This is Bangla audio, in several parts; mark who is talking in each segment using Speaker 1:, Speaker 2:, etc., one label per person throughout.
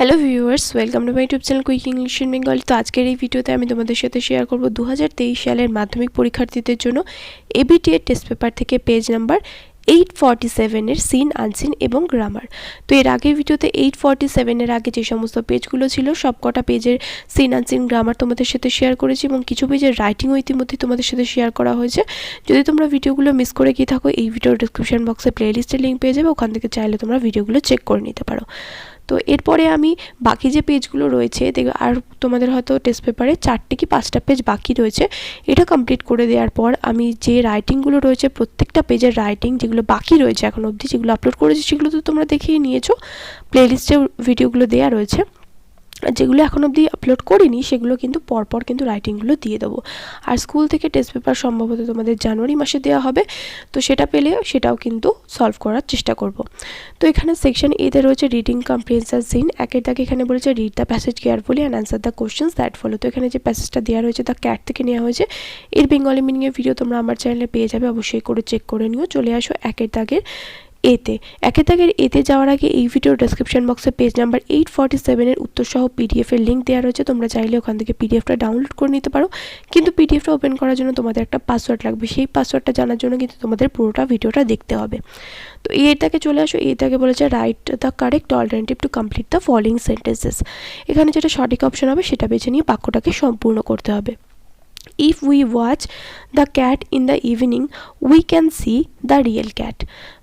Speaker 1: Hello viewers, welcome to my YouTube channel quick English in Bengali. তো আজকের এই ভিডিওতে আমি তোমাদের সাথে শেয়ার করব 2023 সালের মাধ্যমিক পরীক্ষার্থীদের জন্য ABTA টেস্ট পেপার থেকে পেজ নাম্বার 847 এর সিন আনসিন এবং গ্রামার। তো এর আগের ভিডিওতে 847 এর আগে যে সমস্ত পেজগুলো ছিল সবকটা পেজের সিন আনসিন গ্রামার তোমাদের সাথে শেয়ার করেছি এবং কিছু পেজের রাইটিংও ইতিমধ্যে তোমাদের সাথে শেয়ার করা হয়েছে। যদি তোমরা ভিডিওগুলো মিস করে গিয়ে থাকো, এই ভিডিওর ডেসক্রিপশন বক্সে প্লেলিস্টের লিঙ্ক পেয়ে যাবে, ওখান থেকে চাইলে তোমরা ভিডিওগুলো চেক করে নিতে পারো। তো এরপরে আমি বাকি যে পেজগুলো রয়েছে আর তোমাদের হয়তো টেস্ট পেপারে 4টে কি 5টা পেজ বাকি রয়েছে, এটা কমপ্লিট করে দেওয়ার পর আমি যে রাইটিংগুলো রয়েছে প্রত্যেকটা পেজের রাইটিং যেগুলো বাকি রয়েছে এখন অবধি যেগুলো আপলোড করেছি সেগুলো তো তোমরা দেখেই নিয়েছো, প্লেলিস্টে ভিডিওগুলো দেওয়া রয়েছে। আর যেগুলো এখন অবধি আপলোড করিনি সেগুলো কিন্তু পরপর কিন্তু রাইটিংগুলো দিয়ে দেবো। আর স্কুল থেকে টেস্ট পেপার সম্ভবত তোমাদের জানুয়ারি মাসে দেওয়া হবে, তো সেটা পেলে সেটাও কিন্তু সলভ করার চেষ্টা করব। তো এখানে সেকশন এতে রয়েছে রিডিং কম্প্রিহেনশন সিন। একের দাগে এখানে বলেছে read the passage carefully and answer the questions that follow. তো এখানে যে প্যাসেজটা দেওয়া রয়েছে দ্য ক্যাট থেকে নেওয়া হয়েছে। এর বেঙ্গলি মিনিংয়ের ভিডিও তোমরা আমার চ্যানেলে পেয়ে যাবে, অবশ্যই করে চেক করে নিও। চলে আসো একের দাগের এতে যাওয়ার আগে এই ভিডিওর ডেসক্রিপশন বক্সে পেজ নাম্বার 847 এর উত্তর সহ পিডিএফ এর লিঙ্ক দেওয়া রয়েছে। তোমরা চাইলে ওখান থেকে পিডিএফটা ডাউনলোড করে নিতে পারো, কিন্তু পিডিএফটা ওপেন করার জন্য তোমাদের একটা পাসওয়ার্ড লাগবে। সেই পাসওয়ার্ডটা জানার জন্য কিন্তু তোমাদের পুরোটা ভিডিওটা দেখতে হবে। তো এটাকে চলে আসো, এটাকে বলেছে write the correct alternative to complete the following sentences. এখানে যেটা সঠিক অপশন হবে সেটা বেছে নিয়ে বাক্যটাকে সম্পূর্ণ করতে হবে। If we watch the cat in the evening, we can see the real cat.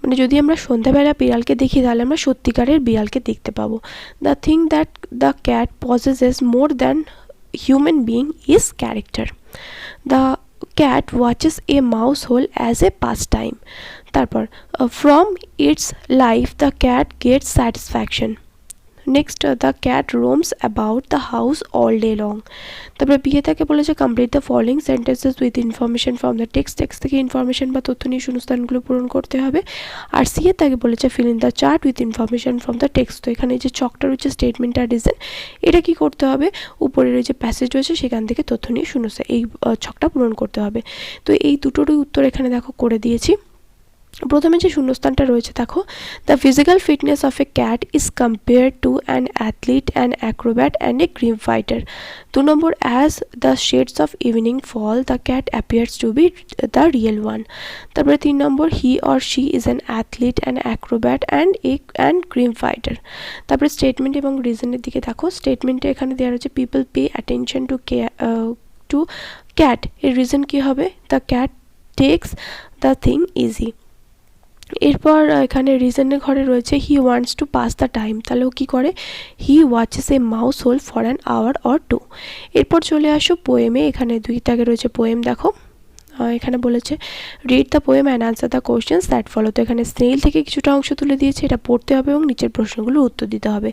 Speaker 1: মানে যদি আমরা সন্ধ্যাবেলা বিড়ালকে দেখি তাহলে আমরা সত্যিকারের বিড়ালকে দেখতে পাবো। The thing that the cat possesses more than human being is character. The cat watches a mouse hole as a pastime. তারপর from its life the cat gets satisfaction. Next, the cat roams about the house all day long. তারপরে বিয়ে থেকে বলেছে complete the following sentences with information from the text থেকে ইনফরমেশন বা তথ্য নিয়ে শূন্যস্থানগুলো পূরণ করতে হবে। আর সি এর তাকে বলেছে feel in the chart with information from the text. তো এখানে যে চকটা রয়েছে স্টেটমেন্ট আর রিজন, এটা কি করতে হবে, উপরের যে প্যাসেজ রয়েছে সেখান থেকে তথ্য নিয়ে শূন্যস্থান এই ছকটা পূরণ করতে হবে। তো এই দুটোরই উত্তর এখানে দেখো করে দিয়েছি। প্রথমে যে শূন্যস্থানটা রয়েছে দেখো, the physical fitness of a cat is compared to an athlete an acrobat and a crime fighter. 2 number, as the shades of evening fall the cat appears to be the real one. তারপরে 3 number, he or she is an athlete an acrobat and crime fighter. তারপরে স্টেটমেন্ট এবং রিজনের দিকে দেখো, স্টেটমেন্টে এখানে দেওয়া রয়েছে people pay attention to cat. এর রিজন কী হবে, the cat takes the thing easy. এরপর এখানে রিজনের ঘরে রয়েছে he wants to pass the time, তাহলে ও কী করে, he watches a mouse hole for an hour or 2। এরপর চলে আসো পোয়েমে, এখানে 2 দাগে রয়েছে পোয়েম। দেখো এখানে বলেছে read the poem and answer the questions that follow. তো এখানে স্নেল থেকে কিছুটা অংশ তুলে দিয়েছে, এটা পড়তে হবে এবং নিচের প্রশ্নগুলোর উত্তর দিতে হবে।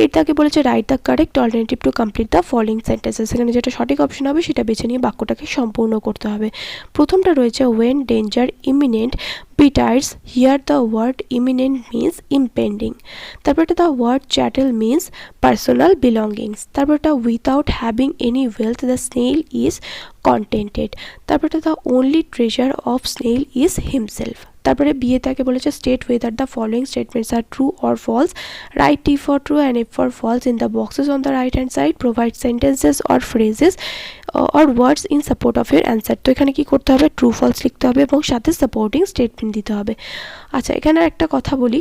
Speaker 1: এর তাকে বলেছে write the correct alternative to complete the following sentences. এখানে যেটা সঠিক অপশন হবে সেটা বেছে নিয়ে বাক্যটাকে সম্পূর্ণ করতে হবে। প্রথমটা রয়েছে when danger imminent bitters, here the word imminent means impending. তারপরটা the word chattel means personal belongings. তারপরটা without having any wealth the snail is contented. তারপরে the only treasure of snail is himself. তারপরে বিয়ে তাকে বলেছে state whether the following statements are true or false. Write T for true and F for false in the boxes on the right hand side. Provide sentences or phrases or words in support of year answer. তো এখানে কি করতে হবে, ট্রু ফলস লিখতে হবে এবং সাথে সাপোর্টিং স্টেটমেন্ট দিতে হবে। আচ্ছা, এখানে একটা কথা বলি,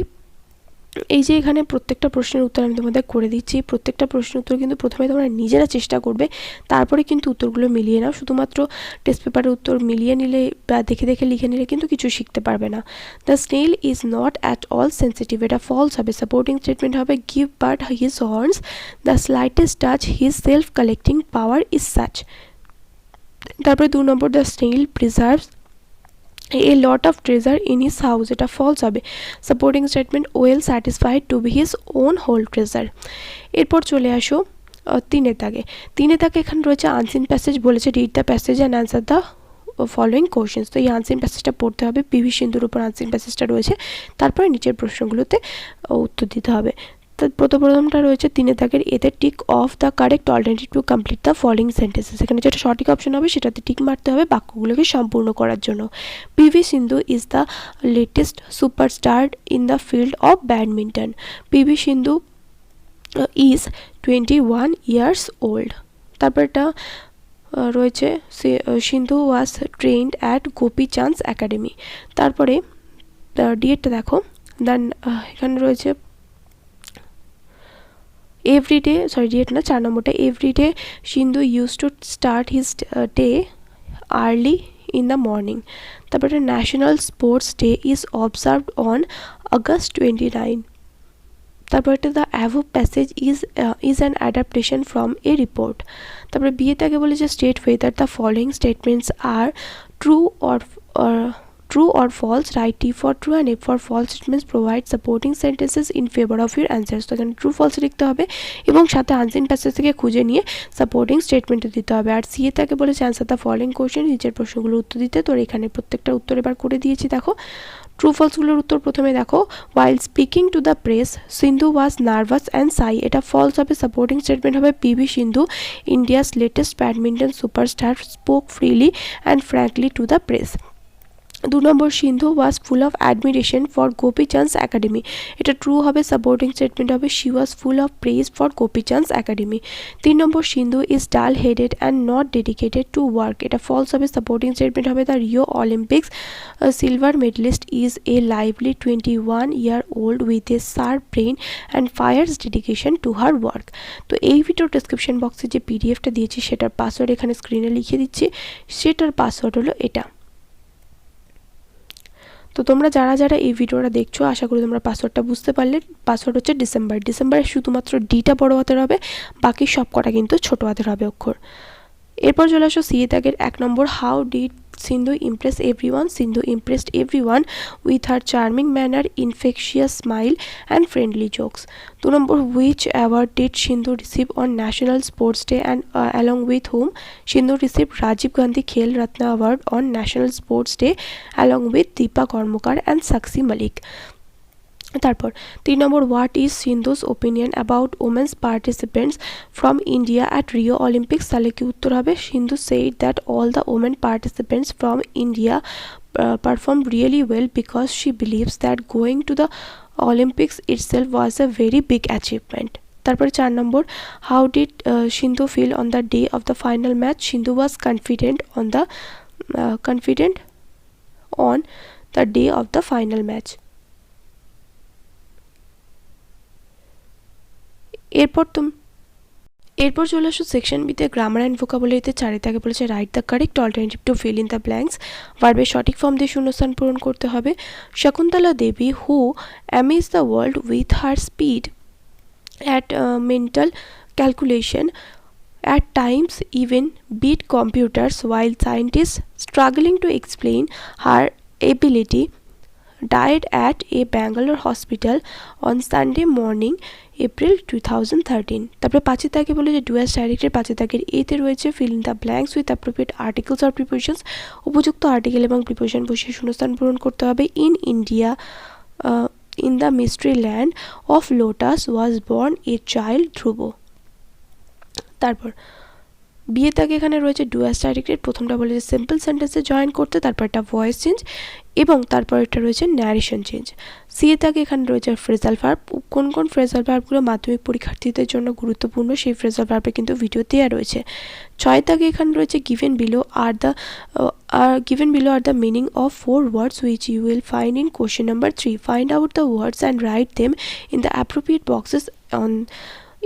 Speaker 1: এই যে এখানে প্রত্যেকটা প্রশ্নের উত্তর আমি তোমাদের করে দিচ্ছি, প্রত্যেকটা প্রশ্নের উত্তর কিন্তু প্রথমে তোমরা নিজেরা চেষ্টা করবে, তারপরে কিন্তু উত্তরগুলো মিলিয়ে নাও। শুধুমাত্র টেস্ট পেপারের উত্তর মিলিয়ে নিলে বা দেখে দেখে লিখে নিলে কিন্তু কিছু শিখতে পারবে না। The snail is not at all sensitive, এটা ফলস হবে। সাপোর্টিং স্টেটমেন্ট হবে give but his horns the slightest touch his self collecting power is such. তারপরে 2 number, the snail preserves a lot of treasure in his house, এটা ফলস হবে। Supporting statement well satisfied to be his own whole treasure. এরপর চলে আসো 3 দাগে। 3 দাগে এখানে রয়েছে আনসিন প্যাসেজ, বলেছে read the passage and answer the following questions. তো এই আনসিন প্যাসেজটা পড়তে হবে, পিভি সিন্ধুর উপর আনসিন প্যাসেজটা রয়েছে, তারপরে নিচের প্রশ্নগুলোতে উত্তর দিতে হবে। প্রথমটা রয়েছে 3 দাগের এতে tick of the correct alternative to complete the following sentences. এখানে যেটা সঠিক অপশন হবে সেটাতে টিক মারতে হবে বাক্যগুলোকে সম্পূর্ণ করার জন্য। PV Sindhu is the latest superstar in the field of badminton. PV Sindhu is 21 years old. তারপর এটা রয়েছে সিন্ধু ওয়াজ ট্রেন্ড অ্যাট গোপীচাঁদস একাডেমি। তারপরে ডিএডটা দেখো, দেন এখানে রয়েছে এভরিডে, সরি ডিএড না, 4 নম্বরটা, everyday Sindhu use to start his day early in the morning. তারপরে national sports day is observed on August 29. তারপরে the above passage is an adaptation from a report. তারপরে বিয়ে তাকে বলে যে state whether the following statements are true or false. Write T for true and F for false statements. Provide supporting sentences in favor of your answers. তো এখানে ট্রু ফলস লিখতে হবে এবং সাথে আনসিন প্যাসেজ থেকে খুঁজে নিয়ে সাপোর্টিং স্টেটমেন্ট দিতে হবে। আর সিএ তাকে বলেছে অ্যান্সার দ্য ফলোয়িং কোশ্চেন, নিচের প্রশ্নগুলো উত্তর দিতে। তো এখানে প্রত্যেকটার উত্তর এবার করে দিয়েছি। দেখো ট্রু ফলসগুলোর উত্তর প্রথমে দেখো, while speaking to the press Sindhu was nervous and shy, এটা ফলস হবে। সাপোর্টিং স্টেটমেন্ট হবে PV Sindhu, India's latest badminton superstar, spoke freely and frankly to the press. 2 number, Sindhu was full of admiration for Gopichand's academy, এটা ট্রু হবে। সাপোর্টিং স্টেটমেন্ট হবে she was full of praise for Gopichand's academy. 3 number, Sindhu is dull headed and not dedicated to work, এটা ফলস হবে। সাপোর্টিং স্টেটমেন্ট হবে the Rio Olympics silver medalist is a lively 21-year-old with a sharp brain and fierce dedication to her work. তো এই ভিডিও ডেসক্রিপশন বক্সে যে পিডিএফটা দিয়েছি সেটার পাসওয়ার্ড এখানে স্ক্রিনে লিখে দিচ্ছি, সেটার পাসওয়ার্ড হলো এটা। তো তোমরা যারা যারা এই ভিডিওটা দেখছো আশা করি তোমরা পাসওয়ার্ডটা বুঝতে পারলে। পাসওয়ার্ড হচ্ছে ডিসেম্বরে শুধুমাত্র ডিটা বড় হাতের হবে, বাকি সব কটা কিন্তু ছোট হাতের হবে অক্ষর। এরপর চলে আসো সিএ ট্যাগের 1 number, how did Sindhu impress everyone. Sindhu impressed everyone with her charming manner, infectious smile and friendly jokes. 2 number, which award did Sindhu receive on national sports day and along with whom. Sindhu receive Rajiv Gandhi Khel Ratna award on national sports day along with Dipa Karmakar and Sakshi Malik. তারপর 3 number, what is Sindhu's opinion about women's participants from India at Rio Olympics. তাহলে কি উত্তর হবে, Sindhu said that all the women participants from India performed really well because she believes that going to the Olympics itself was a very big achievement. তারপরে 4 number, how did Sindhu feel on the day of the final match. Sindhu was confident on the day of the final match. এরপর চলে আসো সেকশন বিতে গ্রামার অ্যান্ড ভোকাবুলারিতে। 4 তাকে বলেছে write the correct alternative to fill in the blanks. ভার্বের সঠিক ফর্ম দিয়ে শূন্যস্থান পূরণ করতে হবে। Shakuntala Devi who amaze the world with her speed at mental calculation at times even beat computers while scientists struggling to explain her ability died at a Bangalore hospital on Sunday morning April 2013. তারপরে 5 তাকে বলে যে ডুয়াস ডাইরেক্টের 5 তাকের এতে রয়েছে fill in the blanks with appropriate articles or prepositions. উপযুক্ত আর্টিকেল এবং প্রিপোজিশন বসিয়ে শূন্যস্থান পূরণ করতে হবে। In India in the mystery land of lotus was born a child Dhruva. তারপর বিয়ে তাকে এখানে রয়েছে ডুয়াস ডাইরেক্টেড, প্রথমটা বলেছে সিম্পল সেন্টেন্সে জয়েন করতে, তারপর একটা ভয়েস চেঞ্জ এবং তারপর একটা রয়েছে ন্যারেশন চেঞ্জ। সিএ তাকে এখানে রয়েছে ফ্রেজাল ভার্ব। কোন কোন ফ্রেজাল ভার্বগুলো মাধ্যমিক পরীক্ষার্থীদের জন্য গুরুত্বপূর্ণ সেই ফ্রেজাল ভার্বে কিন্তু ভিডিও দেওয়া রয়েছে। 6 তাকে এখানে রয়েছে given below are the meaning of 4 words which you will find in question number 3. Find out the words and write them in the appropriate boxes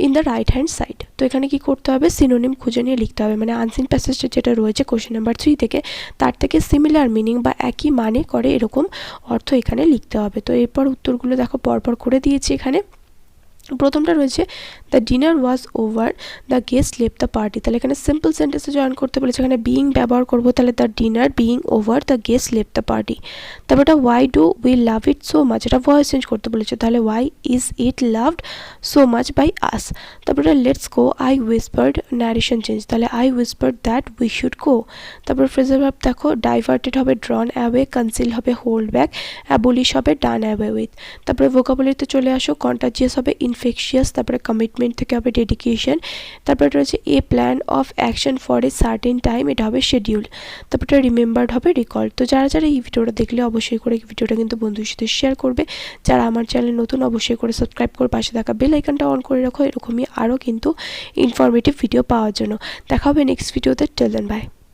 Speaker 1: in the right hand side. তো এখানে কি করতে হবে, সিনোনিম খুঁজে নিয়ে লিখতে হবে, মানে আনসিন প্যাসেজটা যেটা রয়েছে কোশ্চেন নাম্বার 3 থেকে তার থেকে সিমিলার মিনিং বা একই মানে করে এরকম অর্থ এখানে লিখতে হবে। তো এরপর উত্তরগুলো দেখো পরপর করে দিয়েছি এখানে। প্রথমটা রয়েছে the dinner was over the guest left the party. তাহলে এখানে সিম্পল সেন্টেন্সে জয়েন করতে বলেছে, এখানে বিইং ব্যবহার করবো, তাহলে the dinner being over the guest left the party. তারপর এটা why do we love it so much, এটা ভয়েস চেঞ্জ করতে বলেছে, তাহলে why is it loved so much by us. তারপর এটা let's go I whispered, narration change, তাহলে I whispered that we should go. তারপর ফ্রেজাল ভার্ব দেখো ডাইভার্টেড হবে ড্রন অ্যাওয়ে, কনসিল হবে হোল্ড ব্যাক, অ্যাবলিশ হবে ডান অ্যাওয়ে উইথ। তারপরে ভোকাবুলারিতে চলে আসো, কন্টাজিয়াস হবে ইনফেকশিয়াস, তারপরে কমিটমেন্ট থেকে হবে ডেডিকেশন, তারপরে রয়েছে a plan of action for a certain time, এটা হবে শিডিউল, তারপরে রিমেম্বার্ড হবে রিকল। তো যারা যারা এই ভিডিওটা দেখলে অবশ্যই করে ভিডিওটা কিন্তু বন্ধুদের সাথে শেয়ার করবে। যারা আমার চ্যানেল নতুন অবশ্যই করে সাবস্ক্রাইব করে পাশে থাকা বেল আইকনটা অন করে রাখো এরকমই আরও কিন্তু ইনফরমেটিভ ভিডিও পাওয়ার জন্য। দেখা হবে নেক্সট ভিডিওতে। Till then by.